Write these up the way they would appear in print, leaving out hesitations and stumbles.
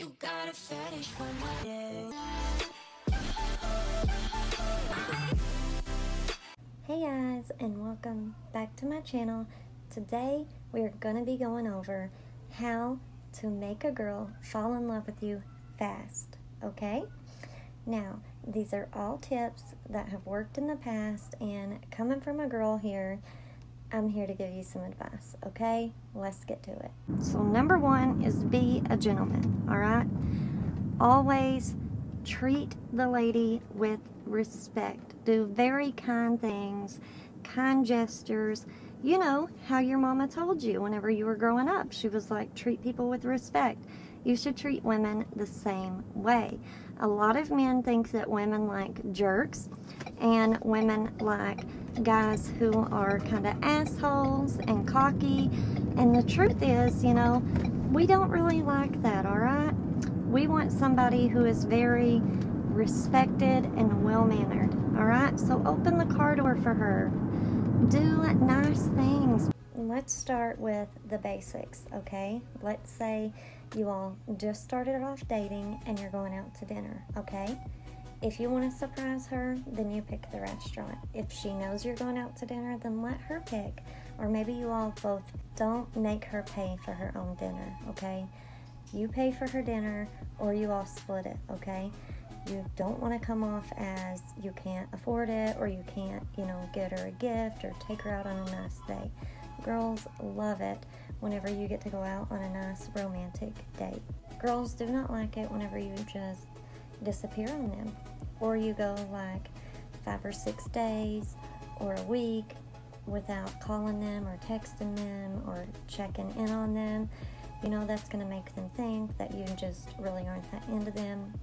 You got a fetish for my Hey guys, and welcome back to my channel. Today we are going to be going over how to make a girl fall in love with you fast, okay? Now, these are all tips that have worked in the past, and coming from a girl here, I'm here to give you some advice, okay? Let's get to it. So number one is be a gentleman, all right? Always treat the lady with respect. Do very kind things, kind gestures. You know how your mama told you whenever you were growing up. She was like, treat people with respect. You should treat women the same way. A lot of men think that women like jerks and women like guys who are kind of assholes and cocky. And the truth is, you know, we don't really like that, all right? We want somebody who is very respected and well-mannered, all right? So open the car door for her. Do nice things. Let's start with the basics, okay? Let's say you all just started off dating and you're going out to dinner, okay? If you want to surprise her, then you pick the restaurant. If she knows you're going out to dinner, then let her pick. Or maybe you all both don't make her pay for her own dinner, okay? You pay for her dinner, or you all split it, okay? You don't want to come off as you can't afford it, or you can't, you know, get her a gift or take her out on a nice day. Girls love it whenever you get to go out on a nice romantic date. Girls do not like it whenever you just disappear on them, or you go like 5 or 6 days or a week without calling them or texting them or checking in on them. You know, that's going to make them think that you just really aren't that into them,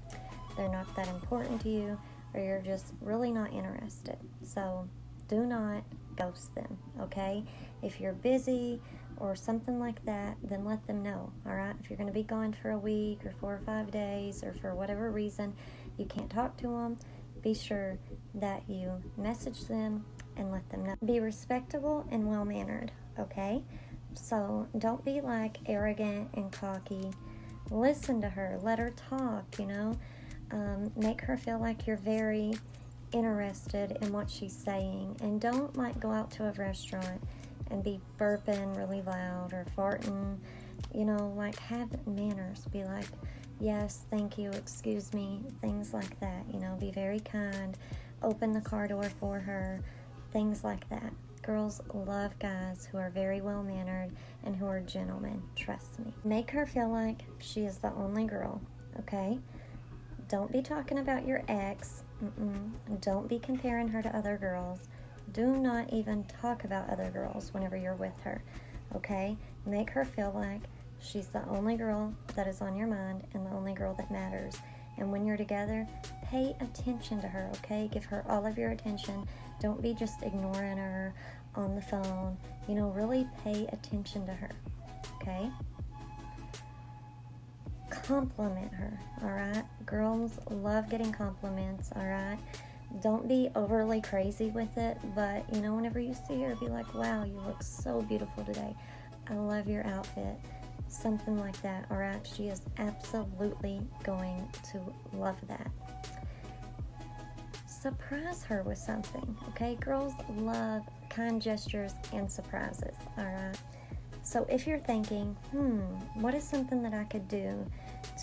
they're not that important to you, or you're just really not interested. So do not ghost them, okay? If you're busy or something like that, then let them know, all right? If you're going to be gone for a week or 4 or 5 days, or for whatever reason you can't talk to them, be sure that you message them and let them know. Be respectable and well-mannered, okay? So don't be like arrogant and cocky. Listen to her, let her talk, you know. Make her feel like you're very interested in what she's saying. And don't like go out to a restaurant and be burping really loud or farting, you know, like have manners. Be like, yes, thank you, excuse me, things like that, you know. Be very kind, open the car door for her, things like that. Girls love guys who are very well-mannered and who are gentlemen, trust me. Make her feel like she is the only girl, okay? Don't be talking about your ex. Don't be comparing her to other girls. Do not even talk about other girls whenever you're with her, okay? Make her feel like she's the only girl that is on your mind and the only girl that matters. And when you're together, pay attention to her, okay? Give her all of your attention. Don't be just ignoring her on the phone. You know, really pay attention to her, okay? Compliment her, all right? Girls love getting compliments, all right? Don't be overly crazy with it, but, you know, whenever you see her, be like, wow, you look so beautiful today. I love your outfit. Something like that, all right? She is absolutely going to love that. Surprise her with something, okay? Girls love kind gestures and surprises, all right? So if you're thinking, what is something that I could do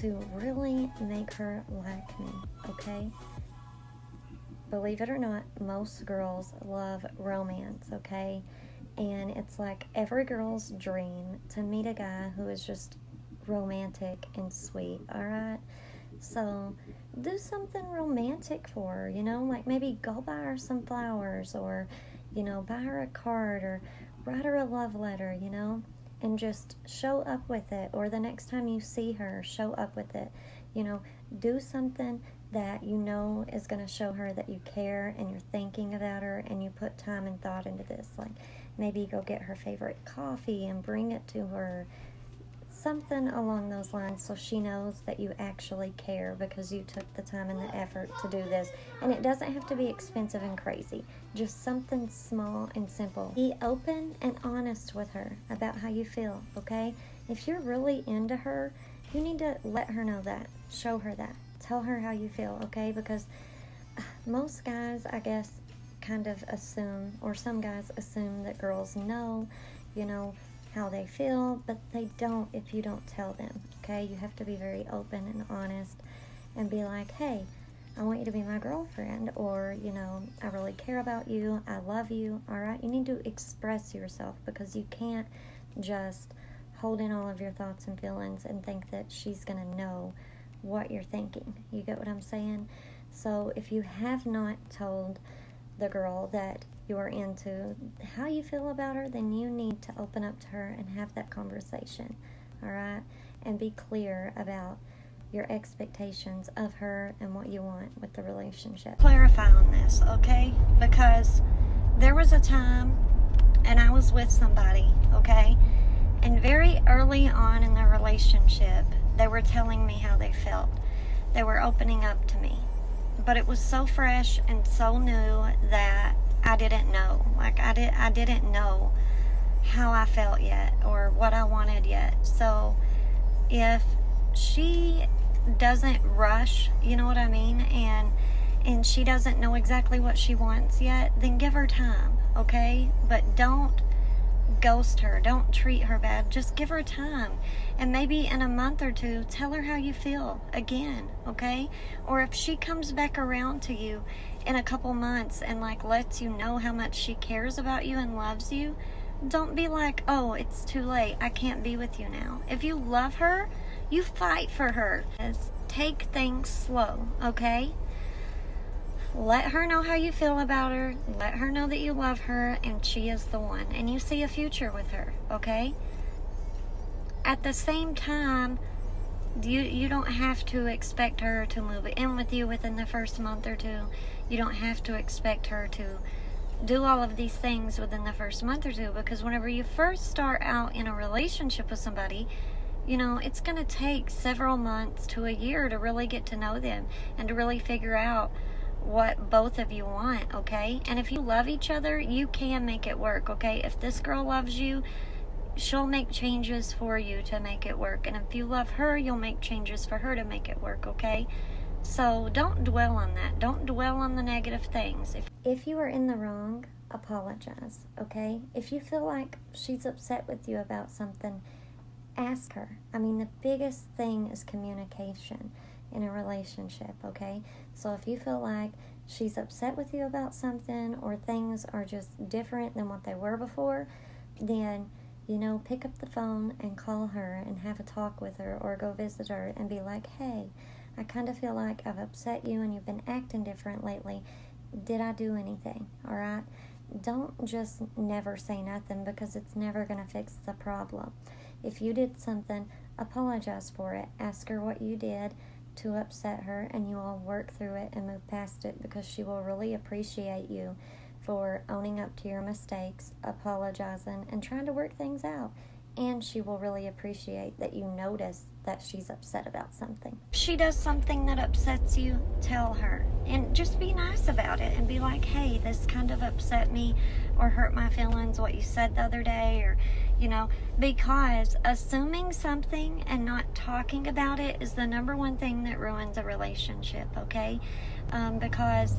to really make her like me, okay? Believe it or not, most girls love romance, okay? And it's like every girl's dream to meet a guy who is just romantic and sweet, all right? So do something romantic for her, you know, like maybe go buy her some flowers, or, you know, buy her a card, or write her a love letter, you know, and just show up with it. Or the next time you see her, show up with it, you know. Do something that you know is going to show her that you care and you're thinking about her and you put time and thought into this. Like maybe go get her favorite coffee and bring it to her, something along those lines, so she knows that you actually care because you took the time and the effort to do this. And it doesn't have to be expensive and crazy, just something small and simple. Be open and honest with her about how you feel, okay? If you're really into her You need to let her know that. Show her that. Tell her how you feel, okay? Because most guys, I guess, kind of assume, or some guys assume that girls know, how they feel, but they don't if you don't tell them, okay? You have to be very open and honest and be like, hey, I want you to be my girlfriend, or, I really care about you, I love you, all right? You need to express yourself, because you can't just hold in all of your thoughts and feelings and think that she's going to know what you're thinking. You get what I'm saying? So if you have not told the girl that you're into how you feel about her, then you need to open up to her and have that conversation, all right? And be clear about your expectations of her and what you want with the relationship. Clarify on this, okay? Because there was a time, and I was with somebody, okay? And very early on in the relationship, they were telling me how they felt. They were opening up to me. But it was so fresh and so new that I didn't know. Like, I didn't know how I felt yet or what I wanted yet. So if she doesn't rush, you know what I mean, and she doesn't know exactly what she wants yet, then give her time, okay? But don't ghost her. Don't treat her bad. Just give her time. And maybe in a month or two, tell her how you feel again, okay? Or if she comes back around to you in a couple months and lets you know how much she cares about you and loves you, don't be like, oh, it's too late, I can't be with you now. If you love her, you fight for her. Take things slow, okay? Let her know how you feel about her. Let her know that you love her and she is the one. And you see a future with her, okay? At the same time, you don't have to expect her to move in with you within the first month or two. You don't have to expect her to do all of these things within the first month or two, because whenever you first start out in a relationship with somebody, it's going to take several months to a year to really get to know them and to really figure out what both of you want, okay? And if you love each other, you can make it work, okay? If this girl loves you, she'll make changes for you to make it work. And if you love her, you'll make changes for her to make it work, okay? So don't dwell on that. Don't dwell on the negative things. If you are in the wrong, apologize, okay? If you feel like she's upset with you about something, ask her. I mean, the biggest thing is communication in a relationship, okay? So if you feel like she's upset with you about something, or things are just different than what they were before, then, pick up the phone and call her and have a talk with her, or go visit her and be like, hey, I kind of feel like I've upset you and you've been acting different lately. Did I do anything? All right? Don't just never say nothing, because it's never going to fix the problem. If you did something, apologize for it. Ask her what you did to upset her, and you all work through it and move past it, because she will really appreciate you for owning up to your mistakes, apologizing, and trying to work things out. And she will really appreciate that you notice that she's upset about something. If she does something that upsets you, tell her. And just be nice about it and be like, hey, this kind of upset me or hurt my feelings, what you said the other day, or, because assuming something and not talking about it is the number one thing that ruins a relationship, okay? Because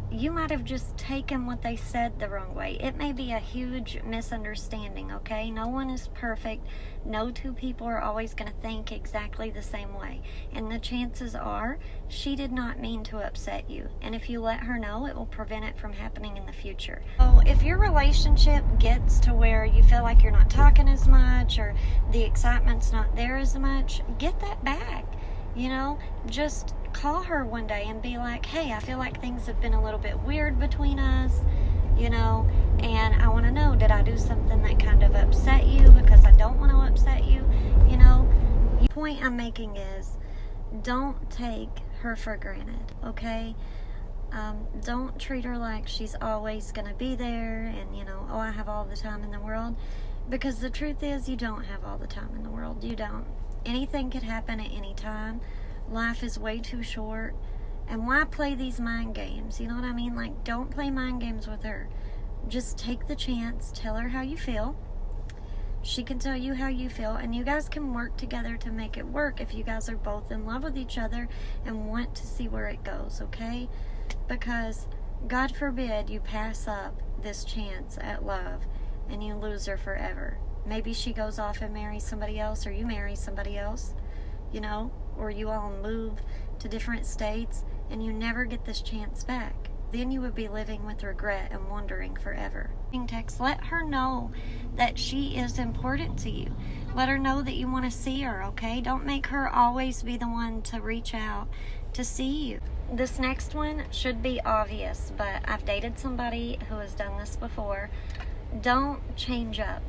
you might have just taken what they said the wrong way. It may be a huge misunderstanding, okay? No one is perfect. No two people are always going to think exactly the same way. And the chances are she did not mean to upset you. And if you let her know, it will prevent it from happening in the future. So if your relationship gets to where you feel like you're not talking as much, or the excitement's not there as much, get that back. Just call her one day and be like, hey, I feel like things have been a little bit weird between us, and I want to know, did I do something that kind of upset you? Because I don't want to upset you, The point I'm making is, don't take her for granted, okay? Don't treat her like she's always going to be there and, oh, I have all the time in the world. Because the truth is, you don't have all the time in the world. You don't. Anything could happen at any time. Life is way too short. And why play these mind games? You know what I mean? Don't play mind games with her. Just take the chance. Tell her how you feel. She can tell you how you feel, and you guys can work together to make it work if you guys are both in love with each other and want to see where it goes, okay? Because God forbid you pass up this chance at love and you lose her forever. Maybe she goes off and marries somebody else, or you marry somebody else, you know, or you all move to different states and you never get this chance back. Then you would be living with regret and wondering forever. Text, let her know that she is important to you. Let her know that you want to see her, okay? Don't make her always be the one to reach out to see you. This next one should be obvious, but I've dated somebody who has done this before. Don't change up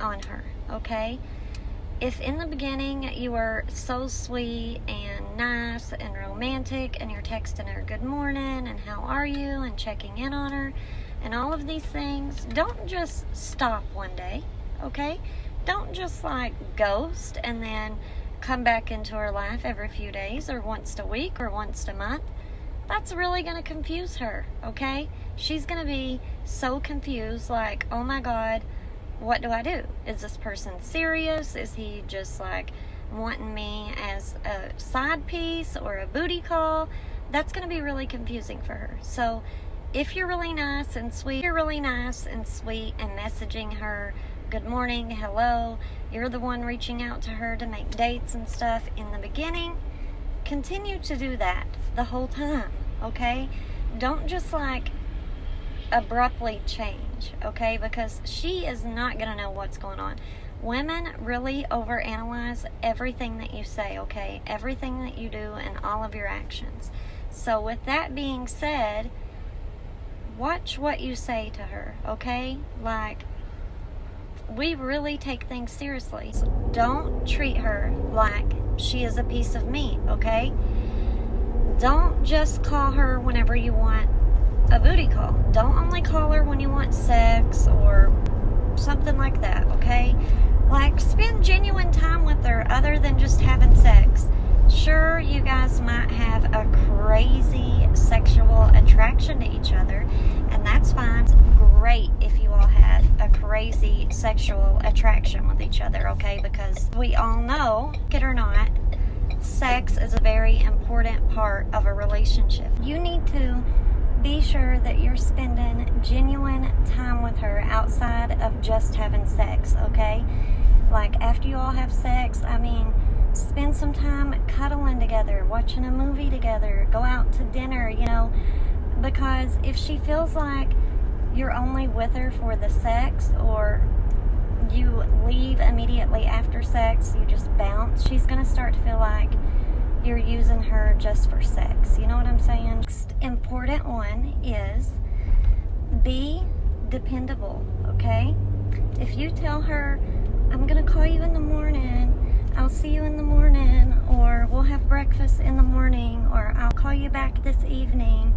on her, okay? If in the beginning you were so sweet and nice and romantic and you're texting her good morning and how are you and checking in on her and all of these things, don't just stop one day, okay? Don't just like ghost and then come back into her life every few days or once a week or once a month. That's really going to confuse her, okay? She's going to be so confused, like, oh my God, what do I do? Is this person serious? Is he just like wanting me as a side piece or a booty call? That's going to be really confusing for her. So if you're really nice and sweet, and messaging her good morning, hello, you're the one reaching out to her to make dates and stuff in the beginning, continue to do that the whole time, okay? Don't just like abruptly change, okay? Because she is not gonna know what's going on. Women really overanalyze everything that you say, okay? Everything that you do and all of your actions. So with that being said, watch what you say to her, okay? Like, we really take things seriously. So don't treat her like she is a piece of meat, okay? Don't just call her whenever you want a booty call. Don't only call her when you want sex or something like that, okay? Like, spend genuine time with her other than just having sex. Sure, you guys might have a crazy sexual attraction to each other, and that's fine. It's great if you all have a crazy sexual attraction with each other, okay? Because we all know, like it or not, sex is a very important part of a relationship. You need to be sure that you're spending genuine time with her outside of just having sex, okay? Like, after you all have sex, I mean, spend some time cuddling together, watching a movie together, go out to dinner, you know, because if she feels like you're only with her for the sex, or you leave immediately after sex, you just bounce, she's gonna start to feel like you're using her just for sex. You know what I'm saying? Next important one is be dependable, okay? If you tell her, I'm gonna call you in the morning, I'll see you in the morning, or we'll have breakfast in the morning, or I'll call you back this evening,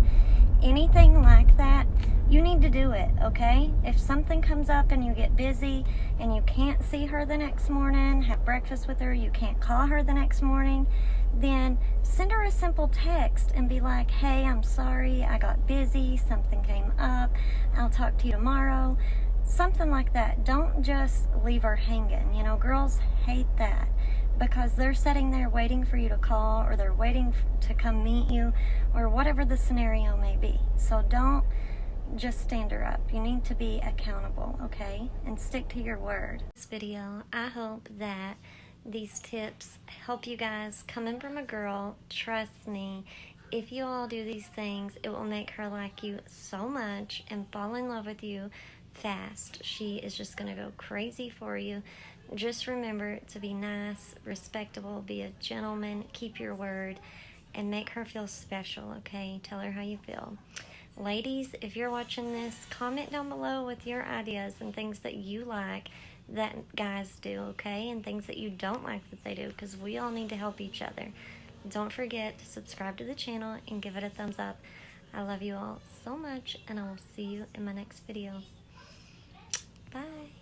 anything like that, you need to do it, okay? If something comes up and you get busy and you can't see her the next morning, have breakfast with her, you can't call her the next morning, then send her a simple text and be like, hey, I'm sorry, I got busy, something came up, I'll talk to you tomorrow. Something like that. Don't just leave her hanging. You know, girls hate that because they're sitting there waiting for you to call, or they're waiting to come meet you, or whatever the scenario may be. So don't just stand her up. You need to be accountable, okay? And stick to your word. This video, I hope that these tips help you guys. Coming from a girl, trust me, if you all do these things, it will make her like you so much and fall in love with you fast. She is just gonna go crazy for you. Just remember to be nice, respectable, be a gentleman, keep your word, and make her feel special, okay? Tell her how you feel. Ladies, if you're watching this, comment down below with your ideas and things that you like that guys do, okay? And things that you don't like that they do, because we all need to help each other. Don't forget to subscribe to the channel and give it a thumbs up. I love you all so much, and I will see you in my next video. Bye.